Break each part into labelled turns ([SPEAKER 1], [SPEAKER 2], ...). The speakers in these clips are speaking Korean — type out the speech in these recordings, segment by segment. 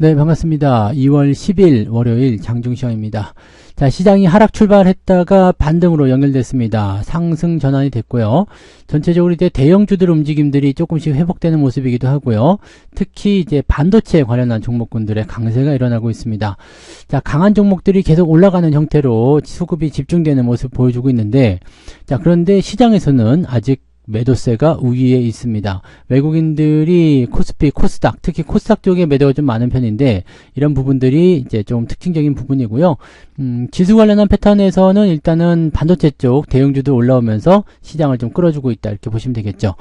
[SPEAKER 1] 네, 반갑습니다. 2월 10일 월요일 장중시황입니다. 자, 시장이 하락 출발했다가 반등으로 연결됐습니다. 상승 전환이 됐고요. 전체적으로 이제 대형주들 움직임들이 조금씩 회복되는 모습이기도 하고요. 특히 이제 반도체 관련한 종목군들의 강세가 일어나고 있습니다. 자, 강한 종목들이 계속 올라가는 형태로 수급이 집중되는 모습 보여주고 있는데, 자, 그런데 시장에서는 아직 매도세가 우위에 있습니다. 외국인들이 코스피, 코스닥, 특히 코스닥 쪽에 매도가 좀 많은 편인데 이런 부분들이 이제 좀 특징적인 부분이고요. 지수 관련한 패턴에서는 일단은 반도체 쪽 대형주도 올라오면서 시장을 좀 끌어주고 있다 이렇게 보시면 되겠죠.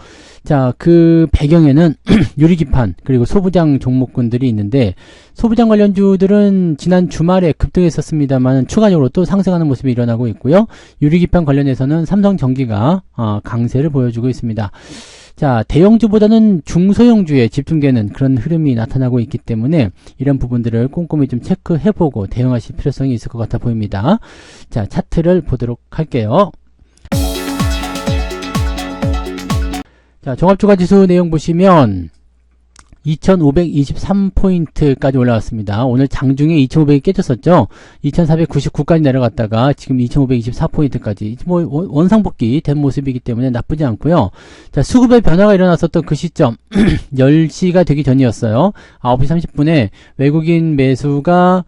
[SPEAKER 1] 자, 그 배경에는 유리기판 그리고 소부장 종목군들이 있는데 소부장 관련주들은 지난 주말에 급등했었습니다만 추가적으로 또 상승하는 모습이 일어나고 있고요. 유리기판 관련해서는 삼성전기가 강세를 보여주고 있습니다. 자, 대형주보다는 중소형주에 집중되는 그런 흐름이 나타나고 있기 때문에 이런 부분들을 꼼꼼히 좀 체크해보고 대응하실 필요성이 있을 것 같아 보입니다. 자, 차트를 보도록 할게요. 자, 종합주가지수 내용 보시면 2523포인트까지 올라왔습니다. 오늘 장중에 2500이 깨졌었죠. 2499까지 내려갔다가 지금 2524포인트까지 뭐 원상복귀 된 모습이기 때문에 나쁘지 않고요. 자, 수급의 변화가 일어났었던 그 시점 10시가 되기 전이었어요. 9시 30분에 외국인 매수가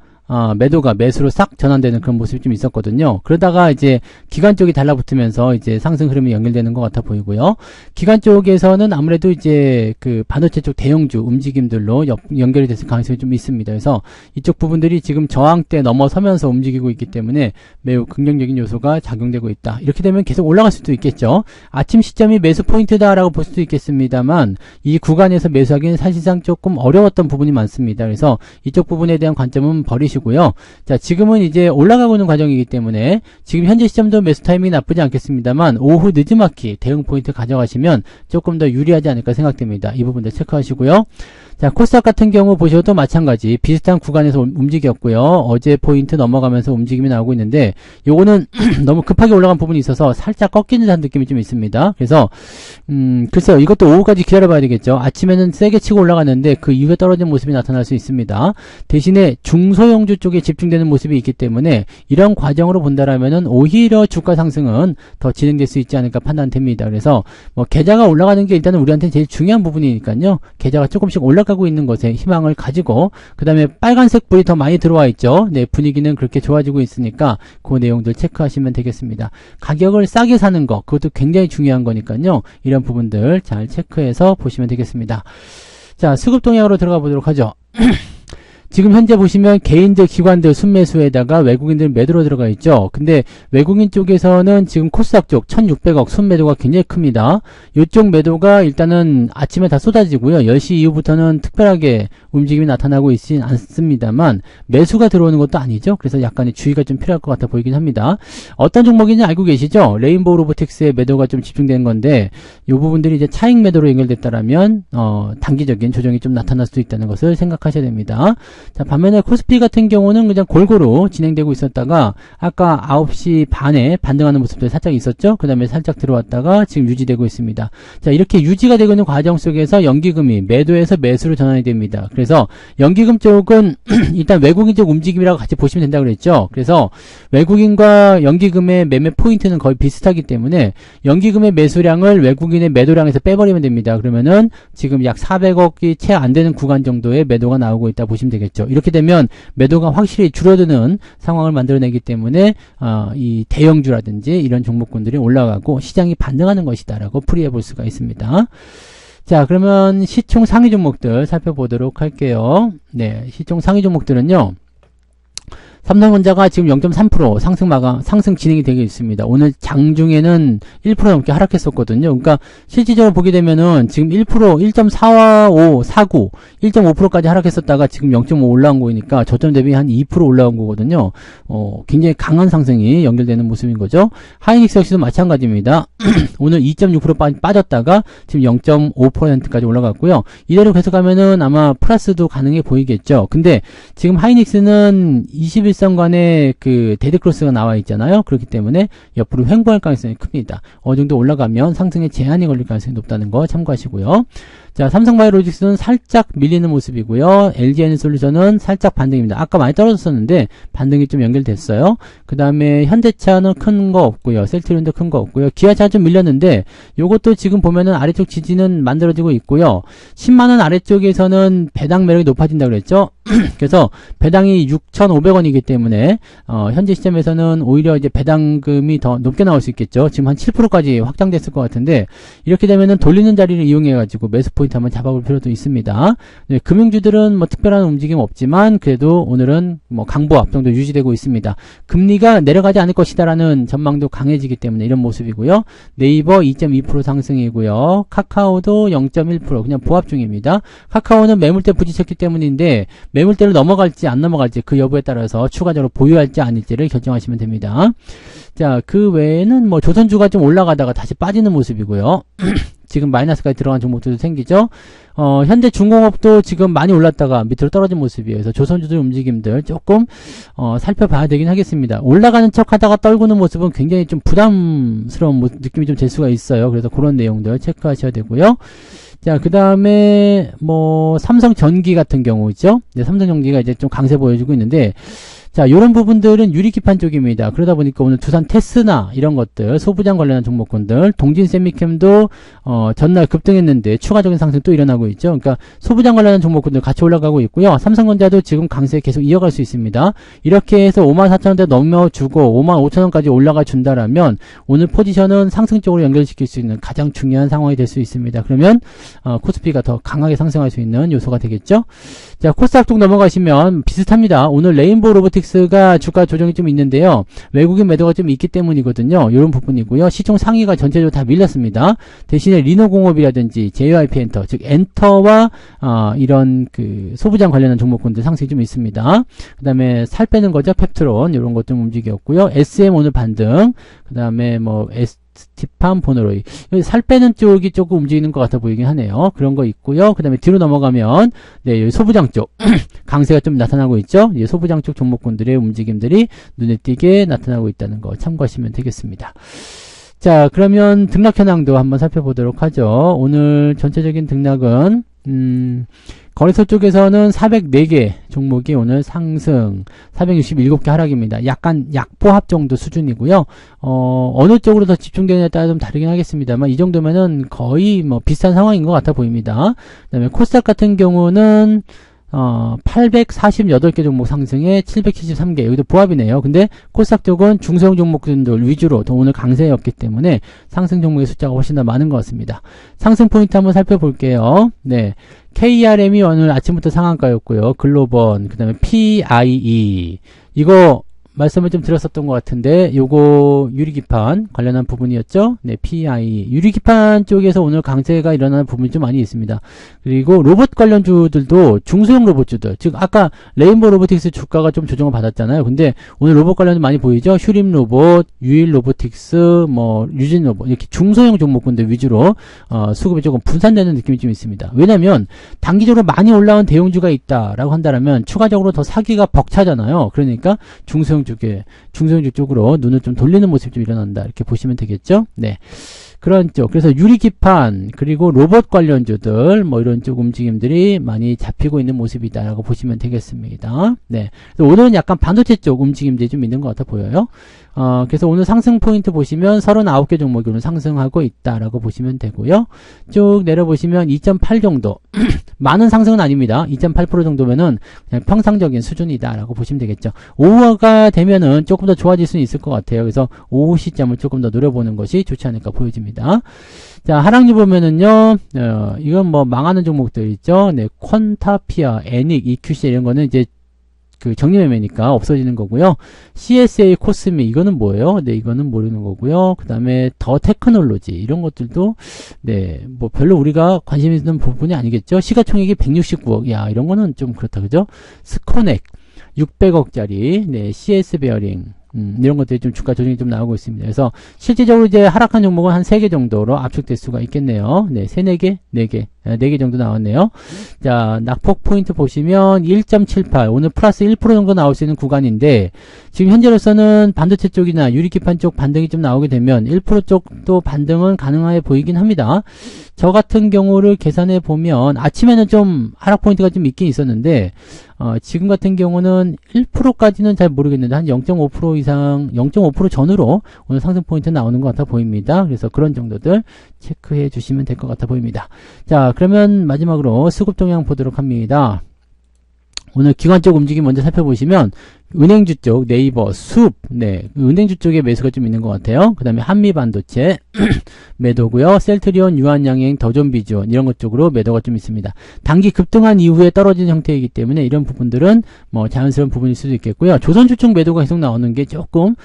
[SPEAKER 1] 매도가 매수로 싹 전환되는 그런 모습이 좀 있었거든요. 그러다가 이제 기관 쪽이 달라붙으면서 이제 상승 흐름이 연결되는 것 같아 보이고요. 기관 쪽에서는 아무래도 이제 그 반도체 쪽 대형주 움직임들로 연결이 됐을 가능성이 좀 있습니다. 그래서 이쪽 부분들이 지금 저항대 넘어서면서 움직이고 있기 때문에 매우 긍정적인 요소가 작용되고 있다. 이렇게 되면 계속 올라갈 수도 있겠죠. 아침 시점이 매수 포인트다라고 볼 수도 있겠습니다만 이 구간에서 매수하기는 사실상 조금 어려웠던 부분이 많습니다. 그래서 이쪽 부분에 대한 관점은 버리시고 고요. 자, 지금은 이제 올라가고 있는 과정이기 때문에 지금 현재 시점도 매수 타이밍이 나쁘지 않겠습니다만 오후 늦음막히 대응 포인트 가져가시면 조금 더 유리하지 않을까 생각됩니다. 이 부분도 체크하시고요. 자, 코스닥 같은 경우 보셔도 마찬가지 비슷한 구간에서 움직였고요. 어제 포인트 넘어가면서 움직임이 나오고 있는데 요거는 너무 급하게 올라간 부분이 있어서 살짝 꺾이는 듯한 느낌이 좀 있습니다. 그래서 글쎄요, 이것도 오후까지 기다려봐야 되겠죠. 아침에는 세게 치고 올라갔는데 그 이후에 떨어진 모습이 나타날 수 있습니다. 대신에 중소형주 쪽에 집중되는 모습이 있기 때문에 이런 과정으로 본다라면은 오히려 주가 상승은 더 진행될 수 있지 않을까 판단됩니다. 그래서 뭐 계좌가 올라가는 게 일단은 우리한테 제일 중요한 부분이니까요. 계좌가 조금씩 올라가고 있는 것에 희망을 가지고 그 다음에 빨간색 불이 더 많이 들어와 있죠. 네, 분위기는 그렇게 좋아지고 있으니까 그 내용들 체크하시면 되겠습니다. 가격을 싸게 사는 거 그것도 굉장히 중요한 거니까요. 이런 부분들 잘 체크해서 보시면 되겠습니다. 자, 수급 동향으로 들어가 보도록 하죠. 지금 현재 보시면 개인들, 기관들 순매수에다가 외국인들 매도로 들어가 있죠. 근데 외국인 쪽에서는 지금 코스닥 쪽 1600억 순매도가 굉장히 큽니다. 이쪽 매도가 일단은 아침에 다 쏟아지고요. 10시 이후부터는 특별하게 움직임이 나타나고 있진 않습니다만 매수가 들어오는 것도 아니죠. 그래서 약간의 주의가 좀 필요할 것 같아 보이긴 합니다. 어떤 종목인지 알고 계시죠? 레인보우 로보틱스의 매도가 좀 집중된 건데 이 부분들이 이제 차익 매도로 연결됐다라면 단기적인 조정이 좀 나타날 수도 있다는 것을 생각하셔야 됩니다. 자, 반면에 코스피 같은 경우는 그냥 골고루 진행되고 있었다가 아까 9시 반에 반등하는 모습들 살짝 있었죠. 그 다음에 살짝 들어왔다가 지금 유지되고 있습니다. 자, 이렇게 유지가 되고 있는 과정 속에서 연기금이 매도에서 매수로 전환이 됩니다. 그래서 연기금 쪽은 일단 외국인 쪽 움직임이라고 같이 보시면 된다고 그랬죠. 그래서 외국인과 연기금의 매매 포인트는 거의 비슷하기 때문에 연기금의 매수량을 외국인의 매도량에서 빼버리면 됩니다. 그러면은 지금 약 400억이 채 안 되는 구간 정도의 매도가 나오고 있다 보시면 되겠죠. 이렇게 되면 매도가 확실히 줄어드는 상황을 만들어내기 때문에 이 대형주라든지 이런 종목군들이 올라가고 시장이 반등하는 것이다 라고 풀이해 볼 수가 있습니다. 자, 그러면 시총 상위 종목들 살펴보도록 할게요. 네, 시총 상위 종목들은요. 삼성전자가 지금 0.3% 상승 진행이 되고 있습니다. 오늘 장중에는 1% 넘게 하락했었거든요. 그러니까 실질적으로 보게 되면은 지금 1%, 1.4549, 1.5%까지 하락했었다가 지금 0.5 올라온 거니까 저점 대비 한 2% 올라온 거거든요. 굉장히 강한 상승이 연결되는 모습인 거죠. 하이닉스 역시도 마찬가지입니다. 오늘 2.6% 빠졌다가 지금 0.5%까지 올라갔고요. 이대로 계속하면은 아마 플러스도 가능해 보이겠죠. 근데 지금 하이닉스는 21선간에 그 데드크로스가 나와 있잖아요. 그렇기 때문에 옆으로 횡보할 가능성이 큽니다. 어느 정도 올라가면 상승에 제한이 걸릴 가능성이 높다는 거 참고하시고요. 자, 삼성바이오로직스는 살짝 밀리는 모습이고요. LG에너솔루션은 살짝 반등입니다. 아까 많이 떨어졌었는데 반등이 좀 연결됐어요. 그 다음에 현대차는 큰 거 없고요. 셀트리온도 큰 거 없고요. 기아차 좀 밀렸는데 요것도 지금 보면은 아래쪽 지지는 만들어지고 있고요. 10만원 아래쪽에서는 배당 매력이 높아진다고 그랬죠. 그래서 배당이 6,500원이기 때문에 현재 시점에서는 오히려 이제 배당금이 더 높게 나올 수 있겠죠. 지금 한 7%까지 확장됐을 것 같은데 이렇게 되면은 돌리는 자리를 이용해 가지고 매수 포인트 한번 잡아볼 필요도 있습니다. 네, 금융주들은 뭐 특별한 움직임 없지만 그래도 오늘은 뭐 강보합 정도 유지되고 있습니다. 금리가 내려가지 않을 것이다라는 전망도 강해지기 때문에 이런 모습이고요. 네이버 2.2% 상승이고요. 카카오도 0.1% 그냥 보합 중입니다. 카카오는 매물대 부딪혔기 때문인데 매물대를 넘어갈지 안 넘어갈지 그 여부에 따라서 추가적으로 보유할지 아닐지를 결정하시면 됩니다. 자, 그 외에는 뭐 조선주가 좀 올라가다가 다시 빠지는 모습이고요. 지금 마이너스까지 들어간 종목들도 생기죠. 현재 중공업도 지금 많이 올랐다가 밑으로 떨어진 모습이에요. 그래서 조선주들 움직임들 조금 살펴봐야 되긴 하겠습니다. 올라가는 척 하다가 떨구는 모습은 굉장히 좀 부담스러운 느낌이 좀 될 수가 있어요. 그래서 그런 내용들 체크하셔야 되고요. 자, 그 다음에 뭐 삼성전기 같은 경우죠. 네, 삼성전기가 이제 좀 강세 보여주고 있는데 자, 요런 부분들은 유리기판 쪽입니다. 그러다 보니까 오늘 두산 테스나 이런 것들, 소부장 관련한 종목군들, 동진 세미캠도 전날 급등했는데 추가적인 상승 또 일어나고 있죠. 그러니까 소부장 관련한 종목군들 같이 올라가고 있고요. 삼성전자도 지금 강세 계속 이어갈 수 있습니다. 이렇게 해서 54,000원대 넘어주고 55,000원까지 올라가 준다라면 오늘 포지션은 상승 쪽으로 연결시킬 수 있는 가장 중요한 상황이 될 수 있습니다. 그러면 코스피가 더 강하게 상승할 수 있는 요소가 되겠죠. 자, 코스닥 쪽 넘어가시면 비슷합니다. 오늘 레인보우 로보틱스가 주가 조정이 좀 있는데요. 외국인 매도가 좀 있기 때문이거든요. 이런 부분이고요. 시총 상위가 전체적으로 다 밀렸습니다. 대신에 리노공업이라든지 JYP 엔터, 즉 엔터와 이런 그 소부장 관련한 종목군들 상승이 좀 있습니다. 그 다음에 살 빼는 거죠. 펩트론 이런 것 좀 움직였고요. SM 오늘 반등. 그 다음에 뭐 스티판 보너로이 살 빼는 쪽이 조금 움직이는 것 같아 보이긴 하네요. 그런 거 있고요. 그 다음에 뒤로 넘어가면 네, 여기 소부장 쪽 강세가 좀 나타나고 있죠. 이제 소부장 쪽 종목군들의 움직임들이 눈에 띄게 나타나고 있다는 거 참고하시면 되겠습니다. 자, 그러면 등락 현황도 한번 살펴보도록 하죠. 오늘 전체적인 등락은 거래소 쪽에서는 404개 종목이 오늘 상승, 467개 하락입니다. 약간 약보합 정도 수준이고요. 어느 쪽으로 더 집중되느냐에 따라 좀 다르긴 하겠습니다만 이 정도면은 거의 뭐 비슷한 상황인 것 같아 보입니다. 그 다음에 코스닥 같은 경우는 848개 종목 상승에 773개. 여기도 보합이네요. 근데 코스닥 쪽은 중소형 종목들 위주로 더 오늘 강세였기 때문에 상승 종목의 숫자가 훨씬 더 많은 것 같습니다. 상승 포인트 한번 살펴볼게요. 네. KRM이 오늘 아침부터 상한가였고요. 글로번, 그 다음에 PIE. 이거 말씀을 좀 드렸었던 것 같은데 요거 유리기판 관련한 부분이었죠. 네, PIE 유리기판 쪽에서 오늘 강세가 일어나는 부분이 좀 많이 있습니다. 그리고 로봇 관련주들도 중소형 로봇주들, 즉 아까 레인보우 로보틱스 주가가 좀 조정을 받았잖아요. 근데 오늘 로봇 관련주 많이 보이죠. 휴림 로봇, 유일 로보틱스, 뭐 유진 로봇 이렇게 중소형 종목군들 위주로 수급이 조금 분산되는 느낌이 좀 있습니다. 왜냐면 단기적으로 많이 올라온 대형주가 있다라고 한다면 추가적으로 더 사기가 벅차잖아요. 그러니까 중소형 중소형주 쪽으로 눈을 좀 돌리는 모습이 좀 일어난다. 이렇게 보시면 되겠죠? 네. 그런 쪽. 그래서 유리기판, 그리고 로봇 관련주들, 뭐 이런 쪽 움직임들이 많이 잡히고 있는 모습이다라고 보시면 되겠습니다. 네. 그래서 오늘은 약간 반도체 쪽 움직임들이 좀 있는 것 같아 보여요. 그래서 오늘 상승 포인트 보시면 39개 종목이 오늘 상승하고 있다라고 보시면 되고요. 쭉 내려보시면 2.8 정도. 많은 상승은 아닙니다. 2.8% 정도면은 그냥 평상적인 수준이다라고 보시면 되겠죠. 오후가 되면은 조금 더 좋아질 수는 있을 것 같아요. 그래서 오후 시점을 조금 더 노려보는 것이 좋지 않을까 보여집니다. 자, 하락률 보면은요, 이건 뭐 망하는 종목들 있죠. 네, 퀀타피아, 애닉, EQC 이런 거는 이제 그 정리매매니까 없어지는 거고요. CSA 코스미 이거는 뭐예요? 네, 이거는 모르는 거고요. 그 다음에 더 테크놀로지 이런 것들도 네, 뭐 별로 우리가 관심 있는 부분이 아니겠죠. 시가총액이 169억. 야, 이런 거는 좀 그렇다, 그죠? 스코넥 600억짜리, 네, CS 베어링. 이런 것들이 좀 주가 조정이 좀 나오고 있습니다. 그래서 실질적으로 이제 하락한 종목은 한 3개 정도로 압축될 수가 있겠네요. 네, 3, 4개? 4개. 4개 정도 나왔네요. 자, 낙폭 포인트 보시면 1.78, 오늘 플러스 1% 정도 나올 수 있는 구간인데, 지금 현재로서는 반도체 쪽이나 유리기판 쪽 반등이 좀 나오게 되면 1% 쪽도 반등은 가능해 보이긴 합니다. 저 같은 경우를 계산해 보면 아침에는 좀 하락 포인트가 좀 있긴 있었는데, 지금 같은 경우는 1%까지는 잘 모르겠는데 한 0.5% 이상, 0.5% 전후로 오늘 상승 포인트 나오는 것 같아 보입니다. 그래서 그런 정도들 체크해 주시면 될 것 같아 보입니다. 자, 그러면 마지막으로 수급 동향 보도록 합니다. 오늘 기관 쪽 움직임 먼저 살펴보시면 은행주 쪽, 네이버, 숲, 은행주 쪽에 매수가 좀 있는 것 같아요. 그 다음에 한미반도체 매도고요. 셀트리온, 유한양행, 더존비주원 이런 것 쪽으로 매도가 좀 있습니다. 단기 급등한 이후에 떨어진 형태이기 때문에 이런 부분들은 뭐 자연스러운 부분일 수도 있겠고요. 조선주 쪽 매도가 계속 나오는 게 조금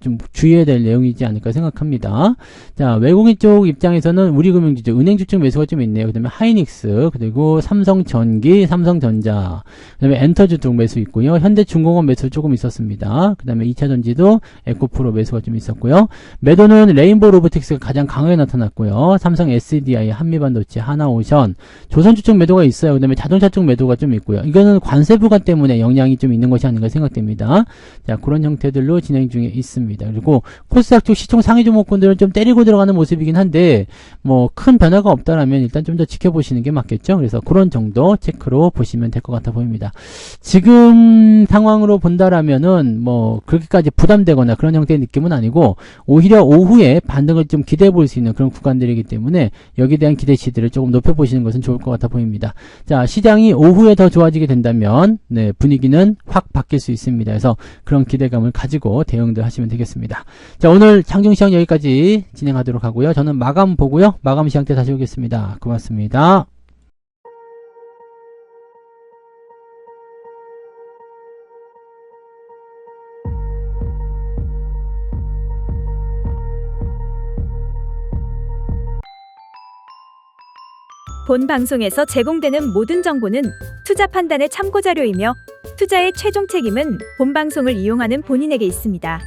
[SPEAKER 1] 좀 주의해야 될 내용이지 않을까 생각합니다. 자, 외국인 쪽 입장에서는 우리금융주 쪽, 은행주 쪽 매수가 좀 있네요. 그 다음에 하이닉스, 그리고 삼성전기, 삼성전자, 그 다음에 엔터주 쪽 매수 있고요. 현대중공업 매수 조금 있었습니다. 그 다음에 2차전지도 에코프로 매수가 좀 있었고요. 매도는 레인보우 로보틱스가 가장 강하게 나타났고요. 삼성 SDI, 한미반도체, 하나오션, 조선주 쪽 매도가 있어요. 그 다음에 자동차 쪽 매도가 좀 있고요. 이거는 관세 부과 때문에 영향이 좀 있는 것이 아닌가 생각됩니다. 자, 그런 형태들로 진행 중에 있습니다. 그리고 코스닥 쪽 시총 상위 종목군들은 좀 때리고 들어가는 모습이긴 한데 뭐 큰 변화가 없다라면 일단 좀 더 지켜보시는 게 맞겠죠. 그래서 그런 정도 체크로 보시면 될 것 같아 보입니다. 지금 상황으로 본다라면은 뭐 그렇게까지 부담되거나 그런 형태의 느낌은 아니고 오히려 오후에 반등을 좀 기대해 볼 수 있는 그런 구간들이기 때문에 여기에 대한 기대치들을 조금 높여보시는 것은 좋을 것 같아 보입니다. 자, 시장이 오후에 더 좋아지게 된다면 분위기는 확 바뀔 수 있습니다. 그래서 그런 기대감을 가지고 대응들 하시면 되겠습니다. 자, 오늘 장중시장 여기까지 진행하도록 하고요. 저는 마감 보고요. 마감 시장 때 다시 오겠습니다. 고맙습니다.
[SPEAKER 2] 본 방송에서 제공되는 모든 정보는 투자 판단의 참고 자료이며 투자의 최종 책임은 본 방송을 이용하는 본인에게 있습니다.